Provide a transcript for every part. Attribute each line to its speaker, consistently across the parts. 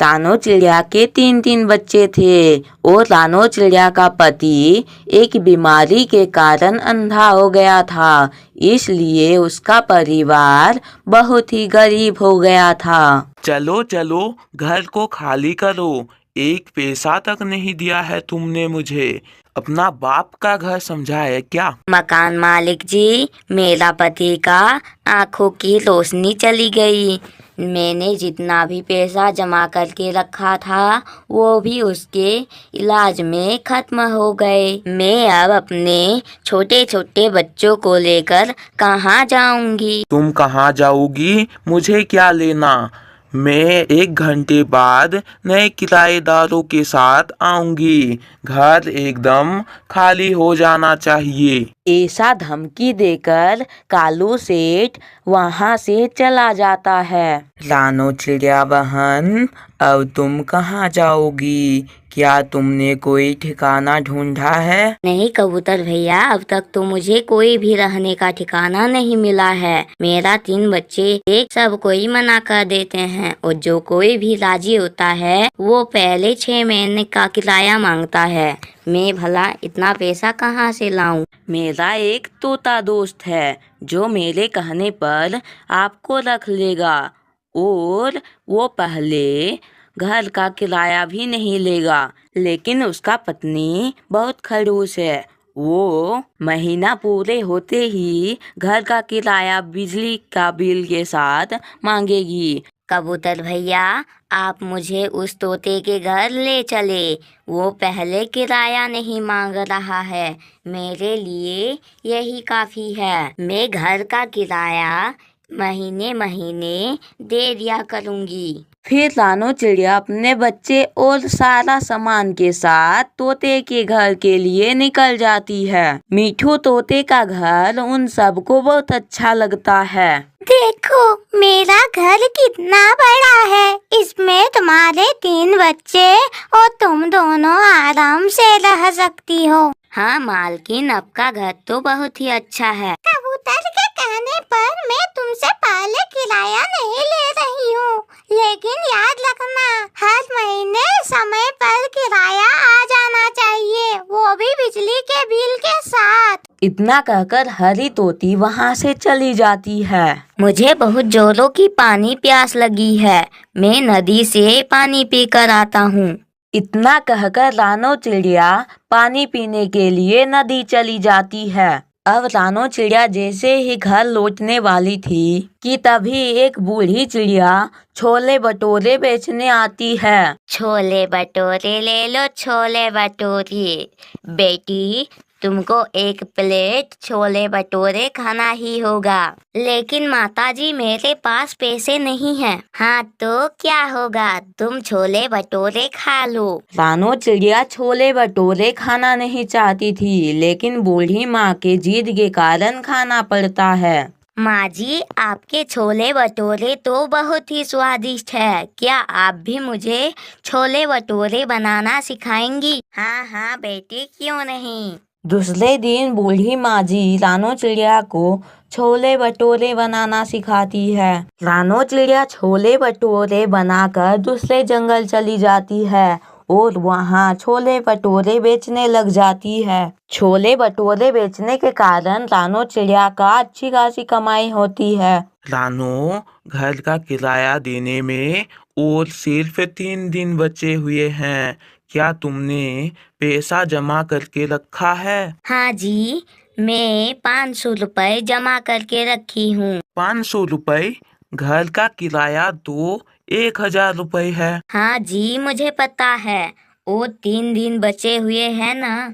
Speaker 1: रानो चिड़िया के 3 बच्चे थे और रानो चिड़िया का पति एक बीमारी के कारण अंधा हो गया था, इसलिए उसका परिवार बहुत ही गरीब हो गया था।
Speaker 2: चलो चलो घर को खाली करो, एक पैसा तक नहीं दिया है तुमने मुझे। अपना बाप का घर समझा है क्या?
Speaker 3: मकान मालिक जी, मेरा पति का आंखों की रोशनी चली गई। मैंने जितना भी पैसा जमा करके रखा था वो भी उसके इलाज में खत्म हो गए। मैं अब अपने छोटे छोटे बच्चों को लेकर कहाँ जाऊंगी?
Speaker 2: तुम कहाँ जाओगी? मुझे क्या लेना? मैं 1 घंटे बाद नए किराएदारों के साथ आऊंगी। घर एकदम खाली हो जाना चाहिए।
Speaker 1: ऐसा धमकी देकर कालू सेठ वहाँ से चला जाता है। रानो चिड़िया बहन, अब तुम कहाँ जाओगी? क्या तुमने कोई ठिकाना ढूंढा है?
Speaker 3: नहीं कबूतर भैया, अब तक तो मुझे कोई भी रहने का ठिकाना नहीं मिला है। मेरा 3 बच्चे एक सब कोई मना कर देते हैं और जो कोई भी राजी होता है वो पहले 6 महीने का किराया मांगता है। मैं भला इतना पैसा कहाँ से लाऊं?
Speaker 1: मेरा एक तोता दोस्त है जो मेरे कहने पर आपको रख लेगा और वो पहले घर का किराया भी नहीं लेगा, लेकिन उसका पत्नी बहुत खड़ूस है। वो महीना पूरे होते ही घर का किराया बिजली का बिल के साथ मांगेगी।
Speaker 3: कबूतर भैया, आप मुझे उस तोते के घर ले चले। वो पहले किराया नहीं मांग रहा है, मेरे लिए यही काफी है। मैं घर का किराया महीने महीने दे दिया करूँगी।
Speaker 1: फिर रानो चिड़िया अपने बच्चे और सारा सामान के साथ तोते के घर के लिए निकल जाती है। मीठू तोते का घर उन सबको बहुत अच्छा लगता है।
Speaker 4: देखो मेरा घर कितना बड़ा है, इसमें तुम्हारे 3 बच्चे और तुम दोनों आराम से रह सकती हो।
Speaker 3: हाँ मालकिन, आपका घर तो बहुत ही अच्छा है।
Speaker 4: कबूतर के कहने पर मैं तुमसे पहले किराया नहीं ले रही हूँ, लेकिन याद रखना हर महीने समय पर किराया आ जाना चाहिए, वो भी बिजली के बिल के साथ।
Speaker 1: इतना कहकर हरी तोती वहाँ से चली जाती है।
Speaker 3: मुझे बहुत जोरों की पानी प्यास लगी है, मैं नदी से पानी पीकर आता हूँ।
Speaker 1: इतना कहकर रानो चिड़िया पानी पीने के लिए नदी चली जाती है। अब रानो चिड़िया जैसे ही घर लौटने वाली थी कि तभी एक बूढ़ी चिड़िया छोले भटूरे बेचने आती है।
Speaker 3: छोले भटूरे ले लो, छोले भटूरे। बेटी, तुमको 1 प्लेट छोले भटूरे खाना ही होगा। लेकिन माताजी, मेरे पास पैसे नहीं हैं। हाँ तो क्या होगा, तुम छोले भटूरे खा लो।
Speaker 1: रानो चिड़िया छोले भटूरे खाना नहीं चाहती थी, लेकिन बूढ़ी माँ के जिद के कारण खाना पड़ता है।
Speaker 3: माँ जी, आपके छोले भटूरे तो बहुत ही स्वादिष्ट है। क्या आप भी मुझे छोले भटूरे बनाना सिखाएंगी? हाँ हाँ बेटी, क्यों नहीं।
Speaker 1: दूसरे दिन बूढ़ी माँ जी रानो चिड़िया को छोले भटूरे बनाना सिखाती है। रानो चिड़िया छोले भटूरे बनाकर दूसरे जंगल चली जाती है और वहाँ छोले भटूरे बेचने लग जाती है। छोले भटूरे बेचने के कारण रानो चिड़िया का अच्छी खासी कमाई होती है।
Speaker 2: रानो, घर का किराया देने में और सिर्फ 3 दिन बचे हुए हैं। क्या तुमने पैसा जमा करके रखा है?
Speaker 3: हाँ जी, मैं 500 रुपए जमा करके रखी हूँ।
Speaker 2: 500 रुपए? घर का किराया तो 1000 रुपए है।
Speaker 3: हाँ जी, मुझे पता है। वो 3 दिन बचे हुए हैं ना,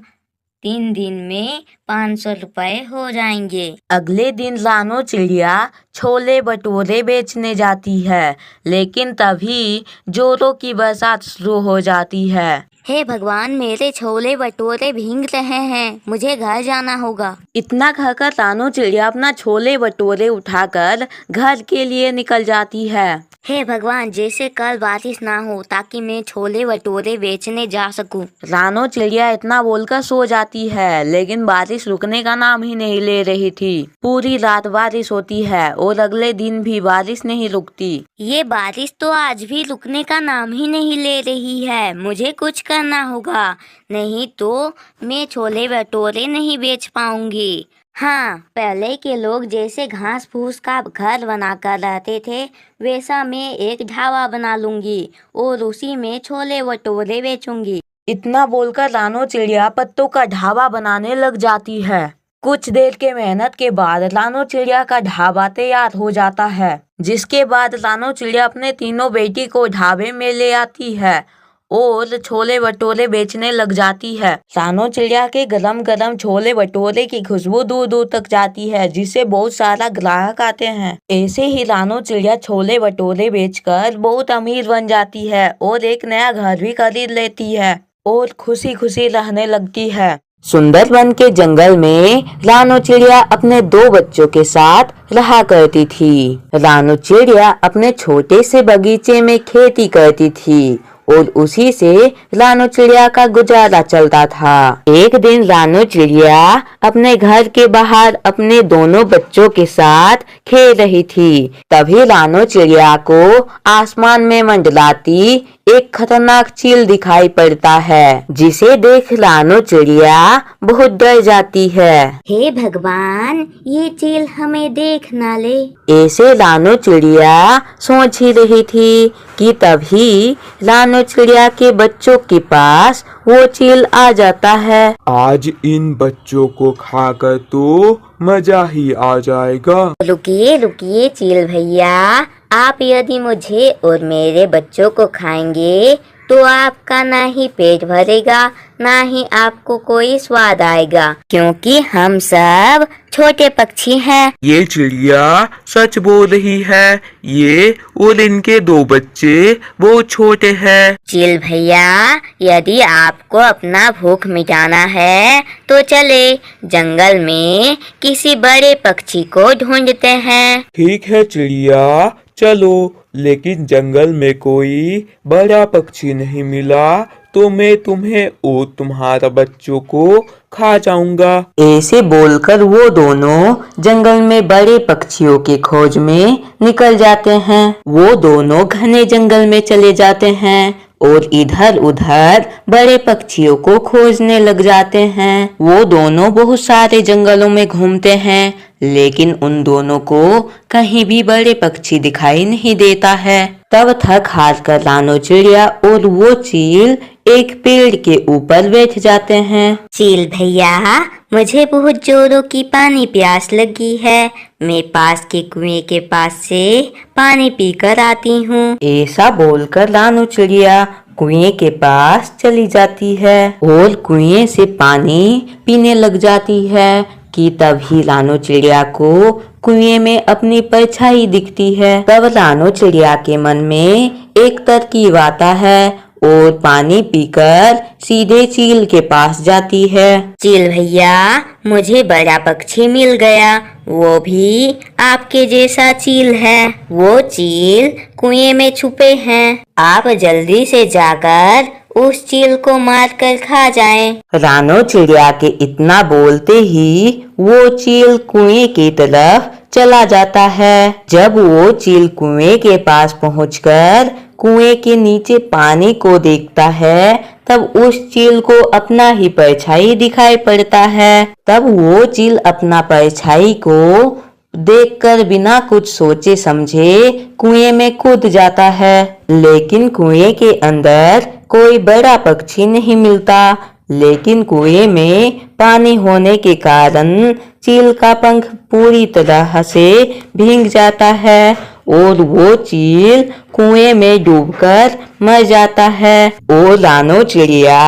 Speaker 3: 3 दिन में 500 रुपए हो जाएंगे।
Speaker 1: अगले दिन रानो चिड़िया छोले भटूरे बेचने जाती है, लेकिन तभी जोरों की बरसात शुरू हो जाती है।
Speaker 3: हे भगवान, मेरे छोले भटूरे भीग रहे हैं, मुझे घर जाना होगा।
Speaker 1: इतना कहकर रानू चिड़िया अपना छोले भटूरे उठाकर घर के लिए निकल जाती है।
Speaker 3: हे भगवान, जैसे कल बारिश ना हो ताकि मैं छोले भटूरे बेचने जा सकूं।
Speaker 1: रानू चिड़िया इतना बोलकर सो जाती है, लेकिन बारिश रुकने का नाम ही नहीं ले रही थी। पूरी रात बारिश होती है और अगले दिन भी बारिश नहीं रुकती।
Speaker 3: ये बारिश तो आज भी रुकने का नाम ही नहीं ले रही है। मुझे कुछ करना होगा, नहीं तो मैं छोले भटूरे नहीं बेच पाऊंगी। हाँ, पहले के लोग जैसे घास फूस का घर बनाकर रहते थे, वैसा मैं एक ढाबा बना लूंगी और उसी में छोले भटूरे बेचूंगी।
Speaker 1: इतना बोलकर रानू चिड़िया पत्तों का ढाबा बनाने लग जाती है। कुछ देर के मेहनत के बाद रानू चिड़िया का ढाबा तैयार हो जाता है, जिसके बाद रानू चिड़िया अपने तीनों बेटी को ढाबे में ले आती है और छोले भटूरे बेचने लग जाती है। रानू चिड़िया के गरम गरम छोले भटूरे की खुशबू दूर दूर तक जाती है, जिससे बहुत सारा ग्राहक आते हैं। ऐसे ही रानू चिड़िया छोले भटूरे बेचकर बहुत अमीर बन जाती है और एक नया घर भी खरीद लेती है और खुशी खुशी रहने लगती है। सुंदरवन के जंगल में रानू चिड़िया अपने 2 बच्चों के साथ रहा करती थी। रानू चिड़िया अपने छोटे से बगीचे में खेती करती थी और उसी से रानू चिड़िया का गुजारा चलता था। एक दिन रानू चिड़िया अपने घर के बाहर अपने दोनों बच्चों के साथ खेल रही थी। तभी रानू चिड़िया को आसमान में मंडलाती एक खतरनाक चील दिखाई पड़ता है, जिसे देख रानू चिड़िया बहुत डर जाती है।
Speaker 3: हे भगवान, ये चील हमें देख ना ले।
Speaker 1: ऐसे रानू चिड़िया सोच ही रही थी कि तभी रानू चिड़िया के बच्चों के पास वो चील आ जाता है।
Speaker 2: आज इन बच्चों को खाकर तो मजा ही आ जाएगा।
Speaker 3: रुकिए रुकिए चील भैया, आप यदि मुझे और मेरे बच्चों को खाएंगे तो आपका ना ही पेट भरेगा, ना ही आपको कोई स्वाद आएगा, क्योंकि हम सब छोटे पक्षी हैं।
Speaker 2: ये चिड़िया सच बोल रही है। ये और इनके 2 बच्चे बहुत छोटे हैं।
Speaker 3: चील भैया, यदि आपको अपना भूख मिटाना है तो चले जंगल में किसी बड़े पक्षी को ढूंढते हैं।
Speaker 2: ठीक है चिड़िया, चलो, लेकिन जंगल में कोई बड़ा पक्षी नहीं मिला तो मैं तुम्हें और तुम्हारा बच्चों को खा जाऊंगा।
Speaker 1: ऐसे बोलकर वो दोनों जंगल में बड़े पक्षियों की खोज में निकल जाते हैं। वो दोनों घने जंगल में चले जाते हैं और इधर उधर बड़े पक्षियों को खोजने लग जाते हैं। वो दोनों बहुत सारे जंगलों में घूमते हैं, लेकिन उन दोनों को कहीं भी बड़े पक्षी दिखाई नहीं देता है। तब थक हार कर रानू चिड़िया और वो चील एक पेड़ के ऊपर बैठ जाते हैं।
Speaker 3: चील भैया, मुझे बहुत जोरों की पानी प्यास लगी है, मैं पास के कुएं के पास से पानी पीकर आती हूँ।
Speaker 1: ऐसा बोलकर रानू चिड़िया कुएं के पास चली जाती है और कुएं से पानी पीने लग जाती है कि तभी रानू चिड़िया को कुएं में अपनी परछाई दिखती है। तब रानू चिड़िया के मन में एक तरकीब आता है और पानी पीकर सीधे चील के पास जाती है।
Speaker 3: चील भैया, मुझे बड़ा पक्षी मिल गया, वो भी आपके जैसा चील है। वो चील कुएं में छुपे हैं, आप जल्दी से जाकर उस चील को मार कर खा जाएं।
Speaker 1: रानू चिड़िया के इतना बोलते ही वो चील कुएं की तरफ चला जाता है। जब वो चील कुएं के पास पहुंचकर कुएं के नीचे पानी को देखता है, तब उस चील को अपना ही परछाई दिखाई पड़ता है। तब वो चील अपना परछाई को देखकर बिना कुछ सोचे समझे कुएं में कूद जाता है, लेकिन कुएं के अंदर कोई बड़ा पक्षी नहीं मिलता। लेकिन कुएं में पानी होने के कारण चील का पंख पूरी तरह से भीग जाता है और वो चील कुएं में डूबकर मर जाता है और रानू चिड़िया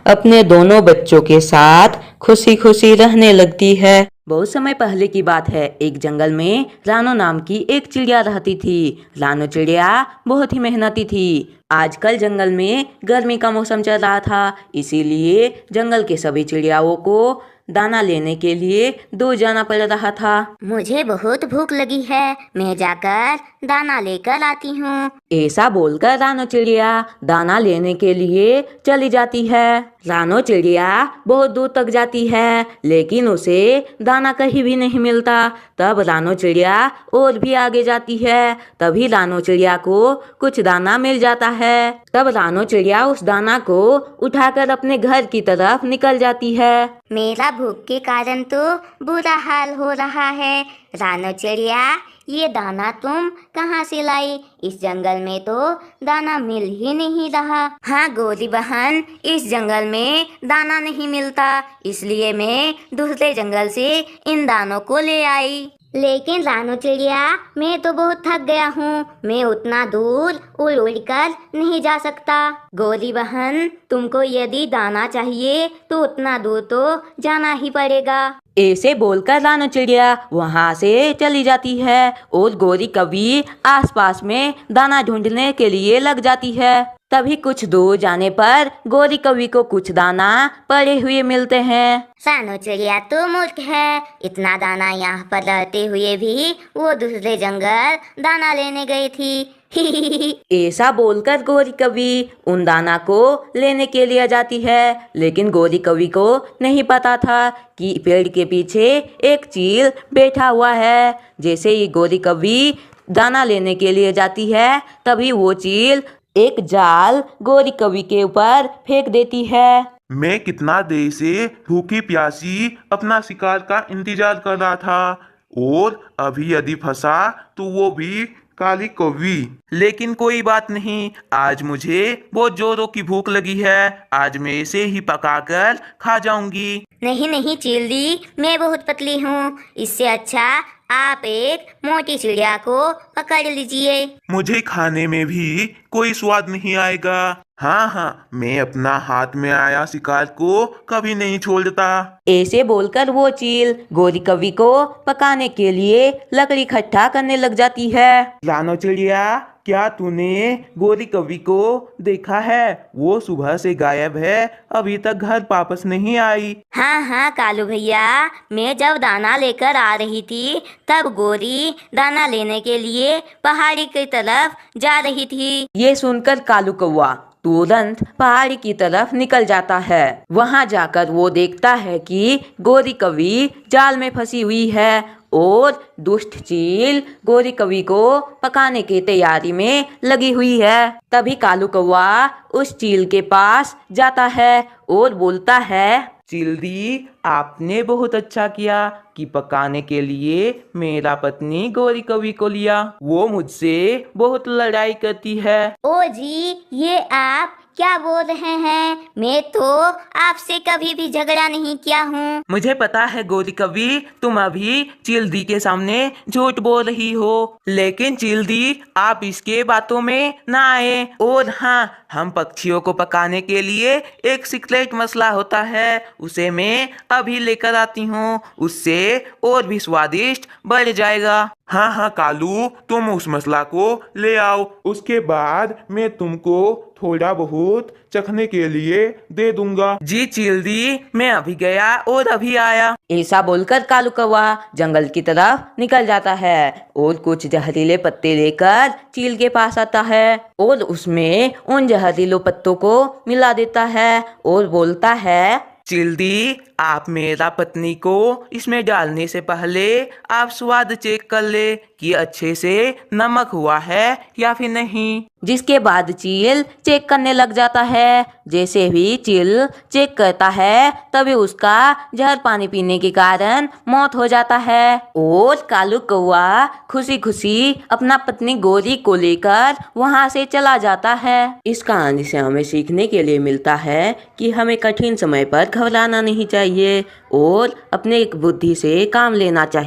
Speaker 1: अपने दोनों बच्चों के साथ खुशी खुशी रहने लगती है। बहुत समय पहले की बात है। एक जंगल में रानो नाम की एक चिड़िया रहती थी। रानो चिड़िया बहुत ही मेहनती थी। आजकल जंगल में गर्मी का मौसम चल रहा था, इसीलिए जंगल के सभी चिड़ियाओं को दाना लेने के लिए दूर जाना पड़ रहा था।
Speaker 3: मुझे बहुत भूख लगी है, मैं जाकर दाना लेकर आती हूँ।
Speaker 1: ऐसा बोलकर रानो चिड़िया दाना लेने के लिए चली जाती है। रानो चिड़िया बहुत दूर तक जाती है, लेकिन उसे दाना कहीं भी नहीं मिलता। तब रानो चिड़िया और भी आगे जाती है। तभी रानो चिड़िया को कुछ दाना मिल जाता है। तब रानो चिड़िया उस दाना को उठाकर अपने घर की तरफ निकल जाती है।
Speaker 3: मेरा भूख के कारण तो बुरा हाल हो रहा है। रानो चिड़िया, ये दाना तुम कहाँ से लाई? इस जंगल में तो दाना मिल ही नहीं रहा। हाँ गोरी बहन, इस जंगल में दाना नहीं मिलता, इसलिए मैं दूसरे जंगल से इन दानों को ले आई। लेकिन रानो चिड़िया, मैं तो बहुत थक गया हूँ, मैं उतना दूर उड़ उड़ कर नहीं जा सकता। गोरी बहन, तुमको यदि दाना चाहिए तो उतना दूर तो जाना ही पड़ेगा।
Speaker 1: ऐसे बोलकर रानो चिड़िया वहाँ से चली जाती है और गोरी कभी आसपास में दाना ढूंढने के लिए लग जाती है। तभी कुछ दूर जाने पर गोरी कवि को कुछ दाना पड़े हुए मिलते हैं।
Speaker 3: रानो चिड़िया तो मूर्ख है, इतना दाना यहाँ पर रहते हुए भी वो दूसरे जंगल दाना लेने गई थी।
Speaker 1: ऐसा बोलकर गोरी कवि उन दाना को लेने के लिए जाती है, लेकिन गोरी कवि को नहीं पता था कि पेड़ के पीछे एक चील बैठा हुआ है। जैसे ही गोरी कवि दाना लेने के लिए जाती है, तभी वो चील एक जाल गोरी कवि के ऊपर फेंक देती है।
Speaker 2: मैं कितना देर से भूखी प्यासी अपना शिकार का इंतजार कर रहा था, और अभी यदि फंसा तो वो भी काली कौवी। लेकिन कोई बात नहीं, आज मुझे बहुत जोरों की भूख लगी है, आज मैं इसे ही पकाकर खा जाऊंगी।
Speaker 3: नहीं नहीं चिल्ली, मैं बहुत पतली हूँ, इससे अच्छा आप एक मोटी चिड़िया को पकड़ लीजिए।
Speaker 2: मुझे खाने में भी कोई स्वाद नहीं आएगा। हाँ, मैं अपना हाथ में आया शिकार को कभी नहीं छोड़ता।
Speaker 1: ऐसे बोलकर वो चील गोरी कवि को पकाने के लिए लकड़ी इकट्ठा करने लग जाती है।
Speaker 2: रानो चिड़िया, क्या तूने गोरी कवि को देखा है? वो सुबह से गायब है, अभी तक घर वापस नहीं आई।
Speaker 3: हाँ कालू भैया, मैं जब दाना लेकर आ रही थी तब गोरी दाना लेने के लिए पहाड़ी की तरफ जा रही थी।
Speaker 1: ये सुनकर कालू कौवा तुरंत पहाड़ी की तरफ निकल जाता है। वहां जाकर वो देखता है कि गोरी कवि जाल में फंसी हुई है और दुष्ट चील गोरी कवि को पकाने की तैयारी में लगी हुई है। तभी कालू कौवा उस चील के पास जाता है और बोलता है,
Speaker 2: चील दी, आपने बहुत अच्छा किया कि पकाने के लिए मेरा पत्नी गोरी कवि को लिया। वो मुझसे बहुत लड़ाई करती है।
Speaker 3: ओ जी, ये आप क्या बोल रहे हैं? मैं तो आपसे कभी भी झगड़ा नहीं किया हूँ।
Speaker 2: मुझे पता है गोरी कवि, तुम अभी चील दी के सामने झूठ बोल रही हो, लेकिन चील दी, आप इसके बातों में ना आए। और हाँ, हम पक्षियों को पकाने के लिए एक सीक्रेट मसला होता है, उसे मैं अभी लेकर आती हूँ, उससे और भी स्वादिष्ट बढ़ जाएगा। हाँ कालू, तुम उस मसला को ले आओ, उसके बाद मैं तुमको थोड़ा बहुत चखने के लिए दे दूंगा। जी चील दी, मैं अभी गया और अभी आया।
Speaker 1: ऐसा बोलकर कालू कौवा जंगल की तरफ निकल जाता है और कुछ जहरीले पत्ते लेकर चील के पास आता है और उसमें उन जहरीले पत्तों को मिला देता है और बोलता है,
Speaker 2: चील दी, आप मेरा पत्नी को इसमें डालने से पहले आप स्वाद चेक कर ले कि अच्छे से नमक हुआ है या फिर नहीं।
Speaker 1: जिसके बाद चील चेक करने लग जाता है। जैसे ही चील चेक करता है, तभी उसका जहर पानी पीने के कारण मौत हो जाता है और कालू कौवा खुशी खुशी अपना पत्नी गोरी को लेकर वहां से चला जाता है। इस कहानी से हमें सीखने के लिए मिलता है कि हमें कठिन समय पर घबराना नहीं चाहिए और अपने बुद्धि से काम लेना चाहिए।